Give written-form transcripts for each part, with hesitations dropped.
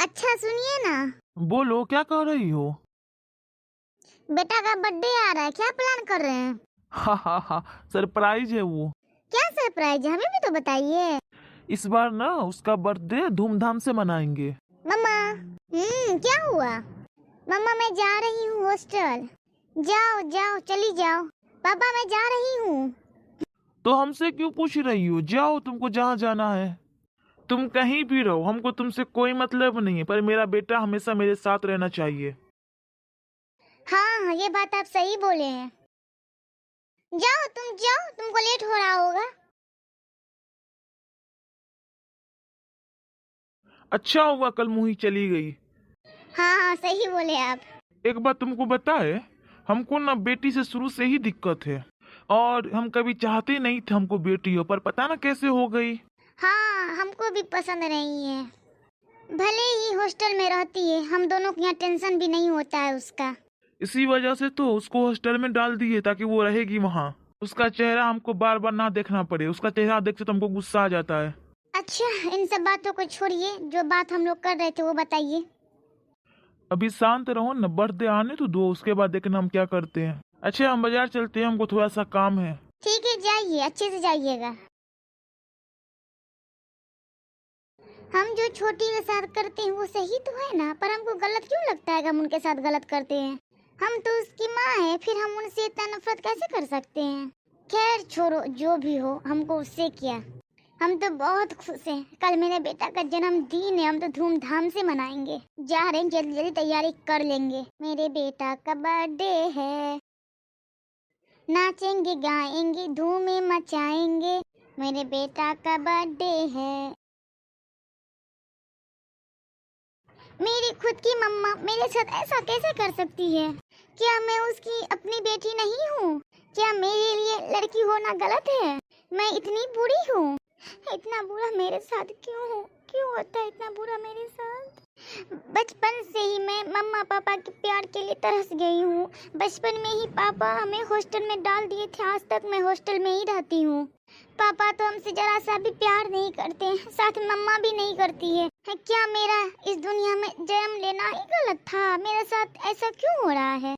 अच्छा सुनिए ना, बोलो, क्या कर रही हो? बेटा का बर्थडे आ रहा है, क्या प्लान कर रहे हैं? हा, सरप्राइज है वो। क्या सरप्राइज है, हमें भी तो बताइए। इस बार ना उसका बर्थडे धूमधाम से मनाएंगे। मम्मा, क्या हुआ? मम्मा मैं जा रही हूँ हॉस्टल। जाओ जाओ चली जाओ। पापा मैं जा रही हूँ। तो हमसे क्यों पूछ रही हो? जाओ, तुमको जहाँ जाना है। तुम कहीं भी रहो, हमको तुमसे कोई मतलब नहीं है, पर मेरा बेटा हमेशा मेरे साथ रहना चाहिए। हाँ ये बात आप सही बोले हैं। जाओ, तुमको लेट हो रहा होगा। अच्छा हुआ कल मुही चली गई। हाँ सही बोले आप। एक बात तुमको बताए, हमको ना बेटी से शुरू से ही दिक्कत है, और हम कभी चाहते नहीं थे हमको बेटी हो, पर पता ना कैसे हो गई। हाँ हमको भी पसंद नहीं है। भले ही हॉस्टल में रहती है, हम दोनों को यहाँ टेंशन भी नहीं होता है उसका। इसी वजह से तो उसको हॉस्टल में डाल दिए, ताकि वो रहेगी वहाँ। उसका चेहरा हमको बार बार ना देखना पड़े। उसका चेहरा देखते तो हमको गुस्सा आ जाता है। अच्छा इन सब बातों को छोड़िए, जो बात हम लोग कर रहे थे वो बताइए। अभी शांत रहो न, बर्थडे आने तो दो, उसके बाद देखना हम क्या करते हैं। अच्छा हम बाजार चलते हैं, हमको थोड़ा सा काम है। ठीक है जाइए, अच्छे से जाइएगा। हम जो छोटी के साथ करते हैं वो सही तो है ना, पर हमको गलत क्यों लगता है कि हम उनके साथ गलत करते हैं? हम तो उसकी माँ है, फिर हम उनसे इतना नफरत कैसे कर सकते हैं? खैर छोड़ो, जो भी हो, हमको उससे क्या। हम तो बहुत खुश हैं। कल मेरे बेटा का जन्मदिन है, हम तो धूमधाम से मनाएंगे। जा रहे हैं, जल्दी जल्दी तैयारी कर लेंगे। मेरे बेटा का बर्थडे है, नाचेंगे गाएंगे धूमें मचाएंगे। मेरे बेटा का बर्थडे है। मेरी खुद की मम्मा मेरे साथ ऐसा कैसे कर सकती है? क्या मैं उसकी अपनी बेटी नहीं हूँ? क्या मेरे लिए लड़की होना गलत है? मैं इतनी बुरी हूँ? इतना बुरा मेरे साथ क्यों होता है इतना बुरा मेरे साथ? बचपन से ही मैं मम्मा पापा के प्यार के लिए तरस गई हूँ। बचपन में ही पापा हमें हॉस्टल में डाल दिए थे, आज तक मैं हॉस्टल में ही रहती हूँ। पापा तो हमसे जरा सा भी प्यार नहीं करते हैं, साथ मम्मा भी नहीं करती है। क्या मेरा इस दुनिया में जन्म लेना ही गलत था? मेरे साथ ऐसा क्यों हो रहा है?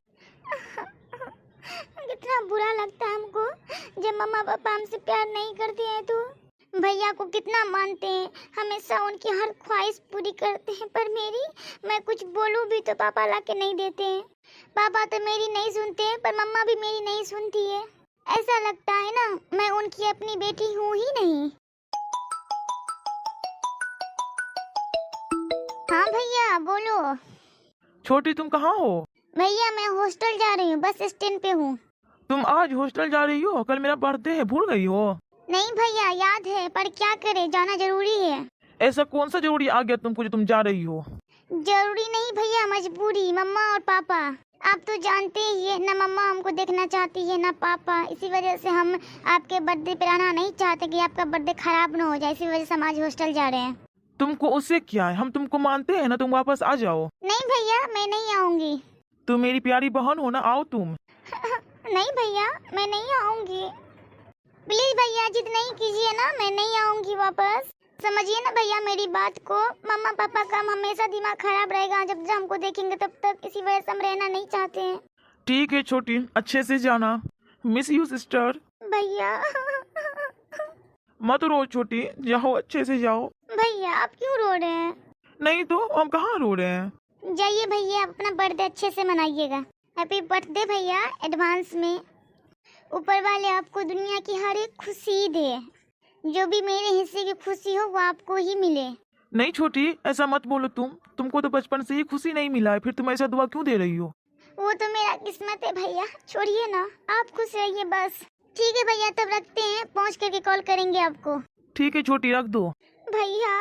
कितना बुरा लगता है हमको जब मम्मा पापा हमसे प्यार नहीं करते हैं। तो भैया को कितना मानते हैं, हमेशा उनकी हर ख्वाहिश पूरी करते हैं, पर मैं कुछ बोलूं भी तो पापा ला के नहीं देते हैं। पापा तो मेरी नहीं सुनते हैं, पर मम्मा भी मेरी नहीं सुनती है। ऐसा लगता है ना मैं उनकी अपनी बेटी हूँ ही नहीं। हाँ भैया बोलो। छोटी तुम कहाँ हो? भैया मैं हॉस्टल जा रही हूँ, बस स्टैंड पे हूँ। तुम आज हॉस्टल जा रही हो? कल मेरा बर्थडे है, भूल गई हो? नहीं भैया याद है, पर क्या करे, जाना जरूरी है। ऐसा कौन सा जरूरी आ गया तुमको जो तुम जा रही हो? जरूरी नहीं भैया, मजबूरी। मम्मा और पापा, आप तो जानते ही है ना, मम्मा हमको देखना चाहती है ना पापा। इसी वजह से हम आपके बर्थडे पे आना नहीं चाहते कि आपका बर्थडे खराब ना हो जाए, इसी वजह से हम आज हॉस्टल जा रहे हैं। तुमको उससे क्या है, हम तुमको मानते हैं ना, तुम वापस आ जाओ। नहीं भैया मैं नहीं आऊंगी। तुम मेरी प्यारी बहन हो ना, आओ तुम। नहीं भैया मैं नहीं आऊंगी। प्लीज भैया जिद नहीं कीजिए ना, मैं नहीं आऊंगी वापस। समझिए ना भैया मेरी बात को। मम्मा पापा का हमेशा दिमाग खराब रहेगा, जब हमको देखेंगे तब तक, इसी वजह से हम रहना नहीं चाहते हैं। ठीक है छोटी, अच्छे से जाना। Miss you sister. भैया मत रो छोटी, जाओ अच्छे से जाओ। भैया आप क्यों रो रहे हैं? नहीं तो हम कहाँ रो रहे हैं। जाइए भैया, अपना बर्थडे अच्छे से मनाइएगा। हैप्पी बर्थडे भैया एडवांस में। ऊपर वाले आपको दुनिया की हर एक खुशी दे, जो भी मेरे हिस्से की खुशी हो वो आपको ही मिले। नहीं छोटी, ऐसा मत बोलो तुमको तो बचपन से ही खुशी नहीं मिला है, फिर तुम ऐसा दुआ क्यों दे रही हो? वो तो मेरा किस्मत है भैया, छोड़िए ना, आप खुश रहिए बस। ठीक है भैया तब रखते हैं, पहुँच करके कॉल करेंगे आपको। ठीक है छोटी, रख दो। भैया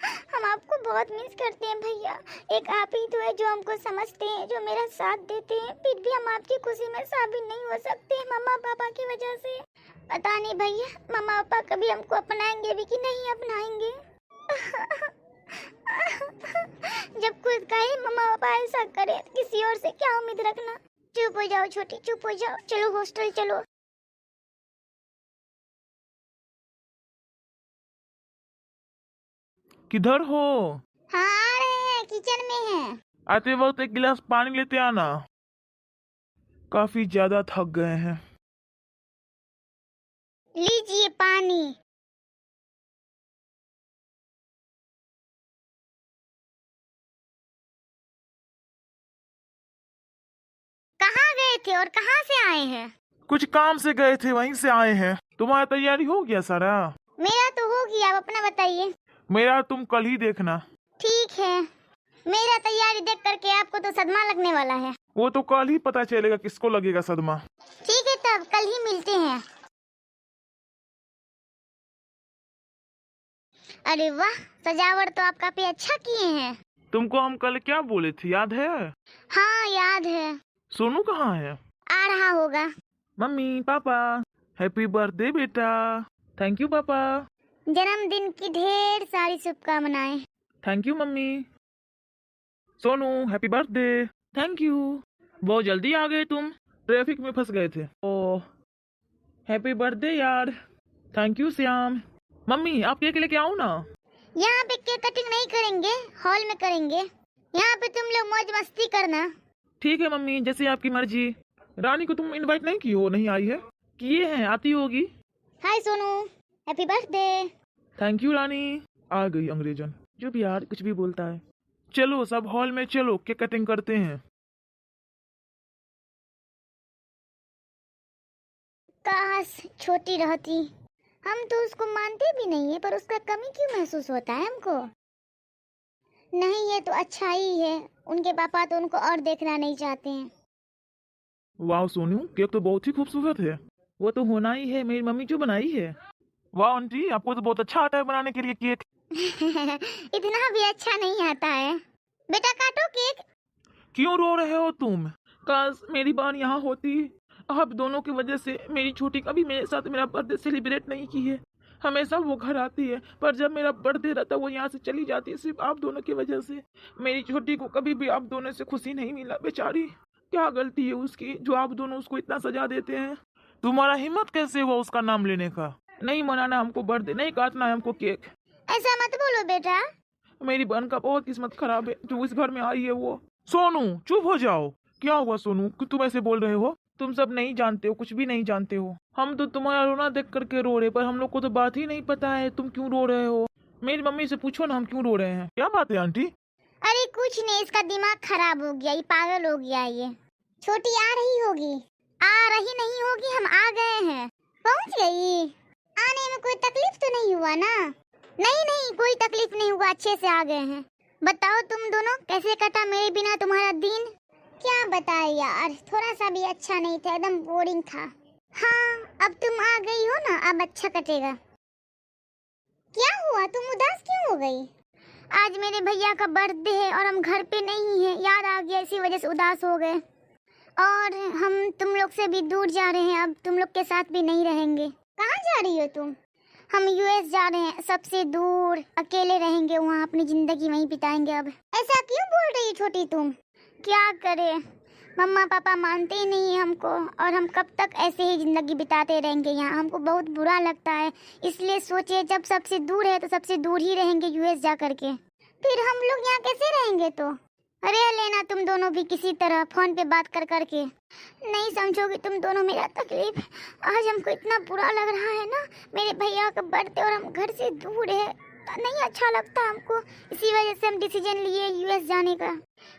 हम आपको बहुत मिस करते हैं भैया। एक आप ही तो है जो हमको समझते हैं, जो मेरा साथ देते हैं, फिर भी हम आपकी खुशी में शामिल नहीं हो सकते मम्मा पापा की वजह से। पता नहीं भैया मम्मा पापा कभी हमको अपनाएंगे भी कि नहीं अपनाएंगे। जब खुद का ही मम्मा पापा ऐसा करे, किसी और से क्या उम्मीद रखना। चुप हो जाओ छोटी, चुप हो जाओ, चलो हॉस्टल चलो। किधर हो? हाँ आ रहे आते वक्त एक गिलास पानी लेते आना, काफी ज्यादा थक गए हैं। लीजिए पानी। कहाँ गए थे और कहाँ से आए हैं? कुछ काम से गए थे, वहीं से आए हैं। तुम्हारा तैयारी हो गया सारा? मेरा तो हो गया, आप अपना बताइए। मेरा तुम कल ही देखना। ठीक है, मेरा तैयारी देख करके आपको तो सदमा लगने वाला है। वो तो कल ही पता चलेगा किसको लगेगा सदमा। ठीक है, तब कल ही मिलते हैं। अरे वाह, सजावट तो आप काफी अच्छा किए हैं। तुमको हम कल क्या बोले थे, याद है? हाँ याद है। सोनू कहाँ है? आ रहा होगा। मम्मी पापा, हैप्पी बर्थडे बेटा। थैंक यू पापा। जन्मदिन की ढेर सारी शुभकामनाएं। Thank you mummy. Sonu happy birthday. Thank you. बहुत जल्दी आ गए तुम, ट्रैफिक में फंस गए थे। ओह हैप्पी बर्थडे यार। Thank you Shyam. मम्मी आप केक लेके आओ ना। यहाँ पे केक कटिंग नहीं करेंगे, हॉल में करेंगे। यहाँ पे तुम लोग मौज मस्ती करना। ठीक है मम्मी, जैसे आपकी मर्जी। रानी को तुम इनवाइट नहीं की हो, नहीं आई है? किए हैं, आती होगी। Hi Sonu, happy birthday. Thank you Rani. आ गई अंग्रेजन, जो भी यार कुछ भी बोलता है। चलो सब हॉल में चलो, केक कटिंग करते हैं। काश छोटी रहती। हम तो उसको मानते भी नहीं है, पर उसका कमी क्यों महसूस होता है हमको? नहीं, ये तो अच्छा ही है। उनके पापा तो उनको और देखना नहीं चाहते हैं। वाह सोनू, केक तो बहुत ही खूबसूरत है। वो तो होना ही है, मेरी मम्मी जो बनाई है। वाह आंटी, आपको तो बहुत अच्छा आता है बनाने के लिए केक। इतना भी अच्छा नहीं आता है। बेटा काटो केक। क्यों रो रहे हो तुम? काश मेरी बहन यहाँ होती। आप दोनों की वजह से मेरी छोटी कभी मेरे साथ मेरा बर्थडे सेलिब्रेट नहीं की है। हमेशा वो घर आती है, पर जब मेरा बर्थडे रहता है वो यहाँ से चली जाती है, सिर्फ आप दोनों की वजह से। मेरी छोटी को कभी भी आप दोनों से खुशी नहीं मिला। बेचारी, क्या गलती है उसकी जो आप दोनों उसको इतना सजा देते हैं? तुम्हारा हिम्मत कैसे हुआ उसका नाम लेने का? नहीं मनाना हमको बर्थडे, नहीं काटना है हमको केक। ऐसा मत बोलो बेटा। मेरी बहन का बहुत किस्मत खराब है जो इस घर में आई है वो। सोनू चुप हो जाओ। क्या हुआ सोनू, क्यों तुम ऐसे बोल रहे हो? तुम सब नहीं जानते हो, कुछ भी नहीं जानते हो। हम तो तुम्हारा रोना देख करके रो रहे, पर हम लोग को तो बात ही नहीं पता है तुम क्यों रो रहे हो। मेरी मम्मी से पूछो ना हम क्यों रो रहे हैं। क्या बात है आंटी? अरे कुछ नहीं, इसका दिमाग खराब हो गया, ये पागल हो गया। ये छोटी आ रही होगी। आ रही नहीं होगी, हम आ गए हैं। पहुंच गई। आने में कोई तकलीफ तो नहीं हुआ ना? नहीं नहीं, कोई तकलीफ नहीं हुआ, अच्छे से आ गए हैं। बताओ तुम दोनों, कैसे कटा मेरे बिना तुम्हारा दिन? क्या बताए यार, थोड़ा सा भी अच्छा नहीं था, एकदम बोरिंग था। हाँ, अब तुम आ गई हो ना, अब अच्छा कटेगा। क्या हुआ, तुम उदास क्यों हो गई? आज मेरे भैया का बर्थडे है और हम घर पे नहीं है, याद आ गया, इसी वजह से उदास हो गए। और हम तुम लोग से भी दूर जा रहे हैं, अब तुम लोग के साथ भी नहीं रहेंगे। कहाँ जा रही हो तुम? हम यूएस जा रहे हैं, सबसे दूर, अकेले रहेंगे वहाँ, अपनी जिंदगी वहीं बिताएंगे। अब ऐसा क्यों बोल रही छोटी तुम? क्या करे, मम्मा पापा मानते ही नहीं है हमको, और हम कब तक ऐसे ही जिंदगी बिताते रहेंगे यहाँ? हमको बहुत बुरा लगता है, इसलिए सोचे जब सबसे दूर है तो सबसे दूर ही रहेंगे यूएस जा करके। फिर हम लोग यहाँ कैसे रहेंगे? तो रह लेना तुम दोनों भी किसी तरह, फोन पे बात कर करके। नहीं समझोगे तुम दोनों मेरा तकलीफ? आज हमको इतना बुरा लग रहा है ना, मेरे भैया का बर्थडे और हम घर से दूर है, नहीं अच्छा लगता हमको। इसी वजह से हम डिसीजन लिए यूएस जाने का।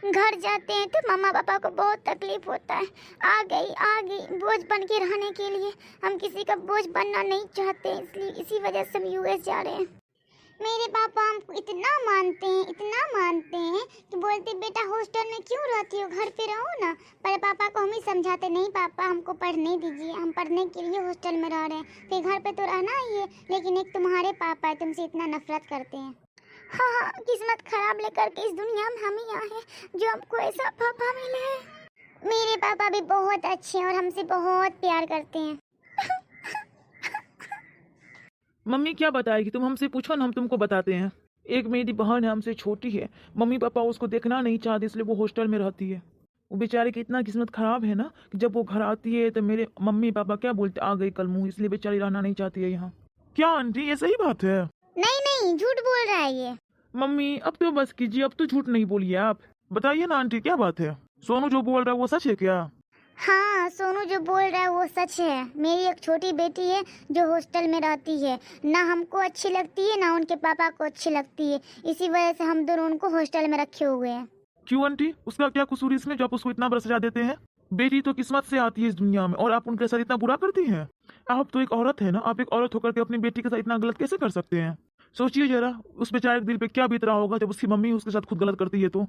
घर जाते हैं तो मम्मा पापा को बहुत तकलीफ होता है। आ गई बोझ बन के रहने के लिए। हम किसी का बोझ बनना नहीं चाहते, इसलिए इसी वजह से हम यूएस जा रहे हैं। मेरे पापा हमको इतना मानते हैं कि बोलते बेटा हॉस्टल में क्यों रहती हो, घर पे रहो ना। पर पापा को हम ही समझाते, नहीं पापा हमको पढ़ने दीजिए, हम पढ़ने के लिए हॉस्टल में रह रहे हैं, फिर घर पे तो रहना ही है। लेकिन एक तुम्हारे पापा है, तुमसे इतना नफरत करते हैं। हाँ, किस्मत खराब लेकर के इस दुनिया में हम ही आए हैं जो हमको ऐसा पापा मिले हैं। मेरे पापा भी बहुत अच्छे हैं और हमसे बहुत प्यार करते हैं। मम्मी क्या बताएगी, तुम हमसे पूछो ना, हम तुमको बताते हैं। एक मेरी बहन है, हमसे छोटी है, मम्मी पापा उसको देखना नहीं चाहते, इसलिए वो हॉस्टल में रहती है। वो बेचारी की इतना किस्मत खराब है ना कि जब वो घर आती है तो मेरे मम्मी पापा क्या बोलते, आ गई कल मुँह, इसलिए बेचारी रहना नहीं चाहती है यहाँ। क्या आंटी ये सही बात है? नहीं झूठ बोल रहा है ये। मम्मी अब तो बस कीजिए, अब तो झूठ नहीं बोलिए आप। बताइए ना आंटी, क्या बात है? सोनू जो बोल रहा है वो सच है क्या? हाँ, सोनू जो बोल रहा है वो सच है। मेरी एक छोटी बेटी है जो हॉस्टल में रहती है। ना हमको अच्छी लगती है ना उनके पापा को अच्छी लगती है। इसी वजह से हम दोनों उनको हॉस्टल में रखे हुए हैं। क्यों आंटी, उसका क्या कसूर इसमें जो आप उसको इतना बड़ा सजा देते हैं? बेटी तो किस्मत से आती है इस दुनिया में और आप उनके साथ इतना बुरा करती हैं? आप तो एक औरत है ना, आप एक औरत होकर के अपनी बेटी के साथ इतना गलत कैसे कर सकते हैं? सोचिए जरा, उस बेचारे के दिल पे क्या बीत रहा होगा जब उसकी मम्मी उसके साथ खुद गलत करती है तो।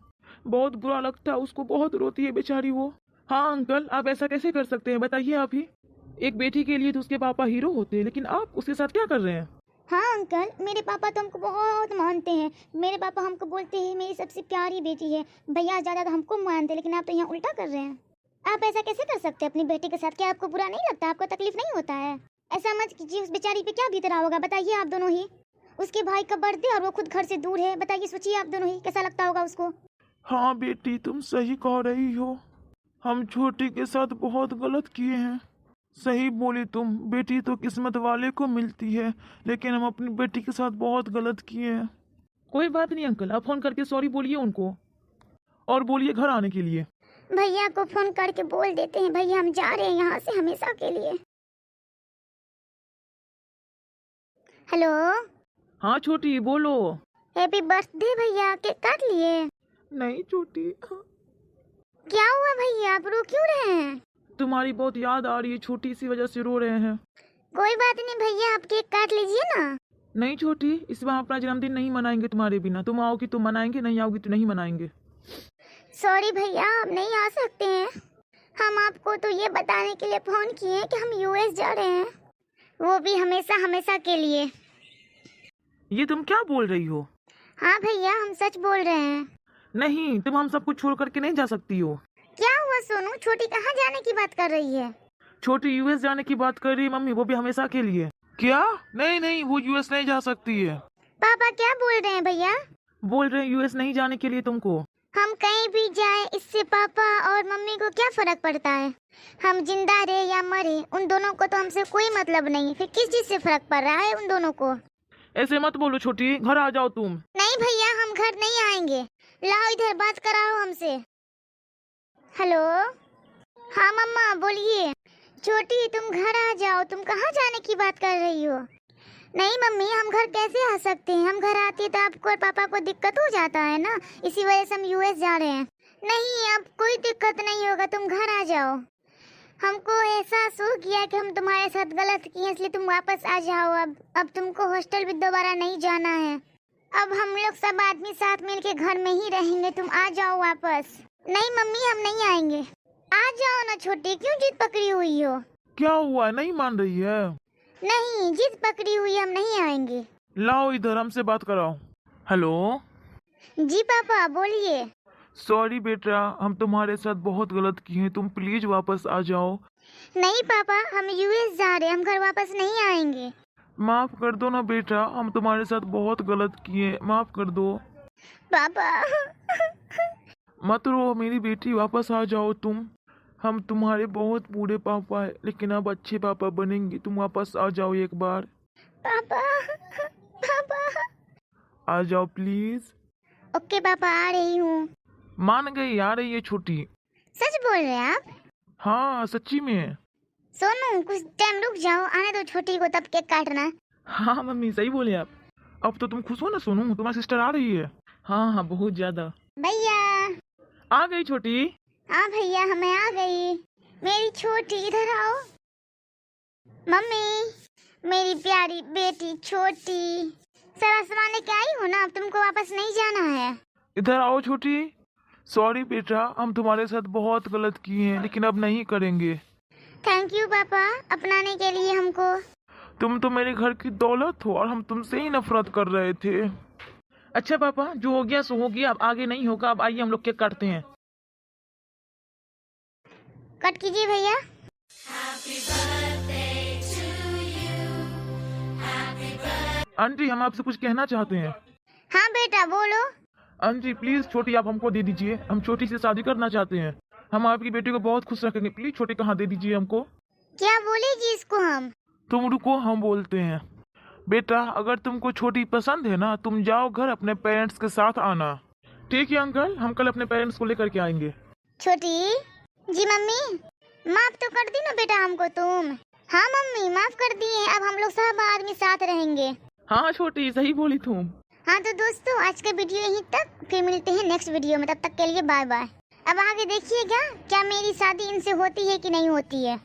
बहुत बुरा लगता है उसको, बहुत रोती है बेचारी वो। हाँ अंकल, आप ऐसा कैसे कर सकते हैं, बताइए आप ही। एक बेटी के लिए तो उसके पापा हीरो होते हैं, लेकिन आप उसके साथ क्या कर रहे हैं? हाँ अंकल, मेरे पापा तो हमको बहुत मानते हैं। मेरे पापा हमको बोलते हैं मेरी सबसे प्यारी बेटी है। भैया ज़्यादा तो हमको मानते, लेकिन आप तो यहाँ उल्टा कर रहे हैं। आप ऐसा कैसे कर सकते हैं अपनी बेटी के साथ? क्या आपको बुरा नहीं लगता? आपको तकलीफ नहीं होता है? ऐसा मत कीजिए। उस बेचारी पे क्या बीत रहा होगा बताइए आप दोनों ही। उसके भाई का बर्थडे और वो खुद घर से दूर है। बताइए, सोचिए आप दोनों ही कैसा लगता होगा उसको। हाँ बेटी, तुम सही कह रही हो। हम छोटी के साथ बहुत गलत किए हैं। सही बोली तुम, बेटी तो किस्मत वाले को मिलती है, लेकिन हम अपनी बेटी के साथ बहुत गलत किए हैं। कोई बात नहीं अंकल, आप फोन करके सॉरी बोलिए उनको और बोलिए घर आने के लिए। भैया को फोन करके बोल देते हैं, भैया हम जा रहे हैं यहाँ से हमेशा के लिए। हेलो। हाँ छोटी, बोलो। हैप्पी बर्थडे भैया, केक काट लिए? नहीं छोटी, क्या हुआ भैया, आप रो क्यों रहे हैं? तुम्हारी बहुत याद आ रही है छोटी, इसी वजह से रो रहे हैं। कोई बात नहीं भैया, आप केक काट लीजिए ना। नहीं छोटी, इस बार अपना जन्मदिन नहीं मनाएंगे तुम्हारे बिना। तुम आओगी तो मनाएंगे, नहीं आओगी तो नहीं मनाएंगे। सॉरी भैया, आप नहीं आ सकते हैं। हम आपको तो ये बताने के लिए फोन किए हैं कि हम यूएस जा रहे हैं, वो भी हमेशा हमेशा के लिए। ये तुम क्या बोल रही हो? हाँ भैया, हम सच बोल रहे हैं। नहीं, तुम हम सब कुछ छोड़ करके नहीं जा सकती हो। क्या हुआ सोनू, छोटी कहाँ जाने की बात कर रही है? छोटी यूएस जाने की बात कर रही है मम्मी, वो भी हमेशा के लिए। क्या? नहीं नहीं, वो यूएस नहीं जा सकती है। पापा क्या बोल रहे हैं भैया? बोल रहे हैं यूएस नहीं जाने के लिए तुमको। हम कहीं भी जाएं, इससे पापा और मम्मी को क्या फर्क पड़ता है? हम जिंदा रहे या मरे, उन दोनों को तो हमसे कोई मतलब नहीं। फिर किस चीज से फर्क पड़ रहा है उन दोनों को? ऐसे मत बोलो छोटी, घर आ जाओ तुम। नहीं भैया, हम घर नहीं आएंगे। लाओ इधर बात कराओ हमसे। हेलो। हाँ मम्मा बोलिए। छोटी तुम घर आ जाओ, तुम कहाँ जाने की बात कर रही हो? नहीं मम्मी, हम घर कैसे आ सकते हैं? हम घर आते तो आपको और पापा को दिक्कत हो जाता है ना, इसी वजह से हम यूएस जा रहे हैं। नहीं, अब कोई दिक्कत नहीं होगा, तुम घर आ जाओ। हमको एहसास हो गया कि हम तुम्हारे साथ गलत किए, इसलिए तुम वापस आ जाओ। अब तुमको हॉस्टल भी दोबारा नहीं जाना है। अब हम लोग सब आदमी साथ मिलके घर में ही रहेंगे, तुम आ जाओ वापस। नहीं मम्मी, हम नहीं आएंगे। आ जाओ ना छोटी, क्यों जिद पकड़ी हुई हो? क्या हुआ, नहीं मान रही है? नहीं, जिद पकड़ी हुई, हम नहीं आएंगे। लाओ इधर, हमसे बात कराओ। हेलो। जी पापा बोलिए। सॉरी बेटा, हम तुम्हारे साथ बहुत गलत किए हैं, तुम प्लीज वापस आ जाओ। नहीं पापा, हम यूएस जा रहे हैं, हम घर वापस नहीं आएंगे। माफ कर दो ना बेटा, हम तुम्हारे साथ बहुत गलत किए, माफ कर दो। पापा। मत रो मेरी बेटी, वापस आ जाओ तुम। हम तुम्हारे बहुत बुरे पापा है, लेकिन अब अच्छे पापा बनेंगे। तुम वापस आ जाओ एक बार। पापा। पापा। आ जाओ प्लीज। ओके पापा, आ रही हूँ। मान गई, आ रही है छोटी। सच बोल रहे हैं आप? हाँ सच्ची में। सोनू कुछ टाइम रुक जाओ, आने दो छोटी को, तब केक काटना। हाँ मम्मी, सही बोले आप। अब तो तुम खुश हो ना सोनू, तुम्हारी सिस्टर आ रही है। हाँ हाँ, बहुत ज्यादा। भैया। आ गई छोटी। हाँ भैया, मैं आ गई। मेरी छोटी इधर आओ। मम्मी, मेरी प्यारी बेटी छोटी, सारा सामान लेके आई हो ना? अब तुमको वापस नहीं जाना है। इधर आओ छोटी। सॉरी बेटा, हम तुम्हारे साथ बहुत गलत किए हैं, लेकिन अब नहीं करेंगे। थैंक यू पापा, अपनाने के लिए हमको। तुम तो मेरे घर की दौलत हो और हम तुमसे ही नफरत कर रहे थे। अच्छा पापा, जो हो गया सो हो गया, अब आगे नहीं होगा। अब आइए हम लोग केक काटते हैं। कट कीजिए भैया। आंटी, हम आपसे कुछ कहना चाहते हैं। हाँ बेटा बोलो। आंटी प्लीज, छोटी आप हमको दे दीजिए, हम छोटी से शादी करना चाहते हैं। हम आपकी बेटी को बहुत खुश रखेंगे, प्लीज छोटी कहाँ दे दीजिए हमको। क्या बोलेगी इसको हम? तुम रुको, हम बोलते हैं। बेटा, अगर तुमको छोटी पसंद है ना, तुम जाओ घर, अपने पेरेंट्स के साथ आना। ठीक है अंकल, हम कल अपने पेरेंट्स को लेकर के आएंगे। छोटी जी मम्मी, माफ तो कर दी ना बेटा हमको तुम। हाँ मम्मी माफ कर दिए, अब हम लोग सब आदमी साथ रहेंगे। हाँ छोटी, सही बोली तुम। हाँ तो दोस्तों आज का वीडियो यहीं तक, फिर मिलते हैं नेक्स्ट वीडियो में, तब तक के लिए बाय बाय। अब आगे देखिएगा क्या मेरी शादी इनसे होती है कि नहीं होती है।